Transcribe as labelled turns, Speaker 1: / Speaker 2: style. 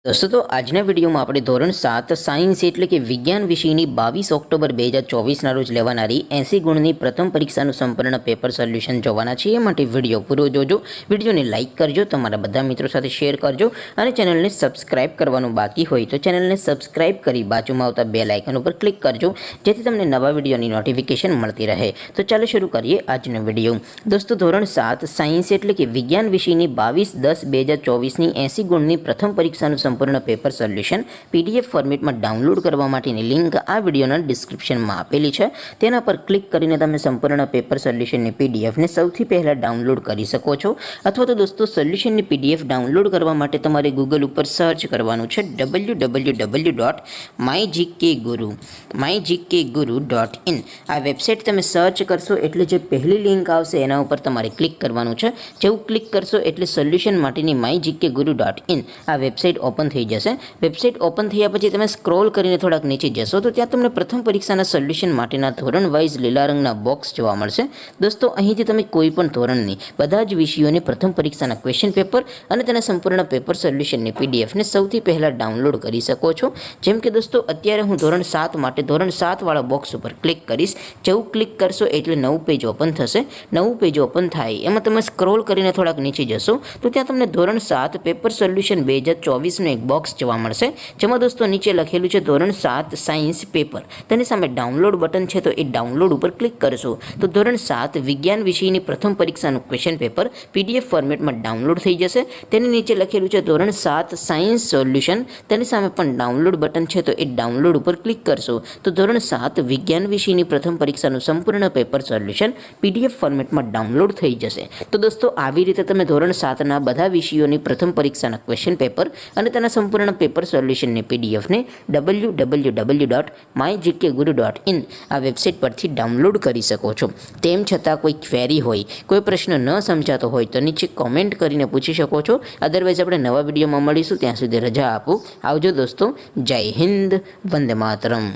Speaker 1: दोस्तों तो આજના વિડીયોમાં આપણે ધોરણ 7 સાયન્સ એટલે કે વિજ્ઞાન વિષયની 22 ઓક્ટોબર 2024ના રોજ લેવાનારી 80 ગુણની પ્રથમ પરીક્ષાનું સંપૂર્ણ પેપર સોલ્યુશન જોવાના છે। એ માટે વિડીયો પૂરો જોજો, વિડીયોને લાઇક કરજો, તમારા બધા મિત્રો સાથે શેર કરજો અને ચેનલને સબસ્ક્રાઇબ કરવાનું બાકી હોય તો ચેનલને સબસ્ક્રાઇબ કરી બાજુમાં આવતા બેલ આઇકન ઉપર ક્લિક કરજો જેથી તમને નવા વિડીયોની નોટિફિકેશન મળતી રહે। તો ચાલો શરૂ કરીએ આજનો વિડીયો। દોસ્તો ધોરણ 7 સાયન્સ એટલે કે વિજ્ઞાન વિષયની 22/10/2024ની 80 ગુણની પ્રથમ પરીક્ષાનું સંપૂર્ણ પેપર સોલ્યુશન પીડીએફ ફોર્મેટમાં ડાઉનલોડ કરવા માટેની લિંક આ વિડીયોના ડિસ્ક્રિપ્શનમાં આપેલી છે। તેના પર ક્લિક કરીને તમે સંપૂર્ણ પેપર સોલ્યુશનની પીડીએફને સૌથી પહેલાં ડાઉનલોડ કરી શકો છો। અથવા તો દોસ્તો સોલ્યુશનની પીડીએફ ડાઉનલોડ કરવા માટે તમારે ગૂગલ ઉપર સર્ચ કરવાનું છે www.mygkguru.in। આ વેબસાઇટ તમે સર્ચ કરશો એટલે જે પહેલી લિંક આવશે એના ઉપર તમારે ક્લિક કરવાનું છે। જેવું ક્લિક કરશો એટલે સોલ્યુશન માટેની mygkguru.in આ વેબસાઇટ ઓપન થઈ જશે। વેબસાઇટ ઓપન થયા પછી તમે સ્ક્રોલ કરીને થોડાક નીચે જશો તો ત્યાં તમને પ્રથમ પરીક્ષાના સોલ્યુશન માટેના ધોરણ વાઇઝ લીલા રંગના બોક્સ જોવા મળશે। દોસ્તો અહીંથી તમે કોઈ પણ ધોરણની બધા જ વિષયોની પ્રથમ પરીક્ષાના ક્વેશ્ચન પેપર અને તેના સંપૂર્ણ પેપર સોલ્યુશનની પીડીએફને સૌથી પહેલાં ડાઉનલોડ કરી શકો છો। જેમ કે દોસ્તો અત્યારે હું ધોરણ 7 માટે ધોરણ 7 વાળા બોક્સ ઉપર ક્લિક કરીશ। જેવું ક્લિક કરશો એટલે નવું પેજ ઓપન થશે। નવું પેજ ઓપન થાય એમાં તમે સ્ક્રોલ કરીને થોડાક નીચે જશો તો ત્યાં તમને ધોરણ 7 પેપર સોલ્યુશન 2024નું એક બોક્સ જોવા મળશે જેમાં દોસ્તો નીચે લખેલું છે ધોરણ 7 સાયન્સ પેપર। તેની સામે ડાઉનલોડ બટન છે તો એ ડાઉનલોડ ઉપર ક્લિક કરશો તો ધોરણ 7 વિજ્ઞાન વિષયની પ્રથમ પરીક્ષાનું ક્વેશ્ચન પેપર પીડીએફ ફોર્મેટમાં ડાઉનલોડ થઈ જશે। તેની નીચે લખેલું છે ધોરણ 7 સાયન્સ સોલ્યુશન। તેની સામે પણ ડાઉનલોડ બટન છે તો એ ડાઉનલોડ ઉપર ક્લિક કરશો તો ધોરણ 7 વિજ્ઞાન વિષયની પ્રથમ પરીક્ષાનું સંપૂર્ણ પેપર સોલ્યુશન પીડીએફ ફોર્મેટમાં ડાઉનલોડ થઈ જશે। તો દોસ્તો આવી રીતે તમે ધોરણ 7ના બધા વિષયોની પ્રથમ પરીક્ષાના ક્વેશ્ચન પેપર અને તેના સંપૂર્ણ પેપર સોલ્યુશનની પીડીએફને www.mygkguru.in આ વેબસાઇટ પરથી ડાઉનલોડ કરી શકો છો। તેમ છતાં કોઈ ક્વેરી હોય, કોઈ પ્રશ્ન ન સમજાતો હોય તો નીચે કોમેન્ટ કરીને પૂછી શકો છો। અદરવાઇઝ આપણે નવા વિડીયોમાં મળીશું, ત્યાં સુધી રજા આપો। આવજો દોસ્તો, જય હિન્દ, વંદે માતરમ।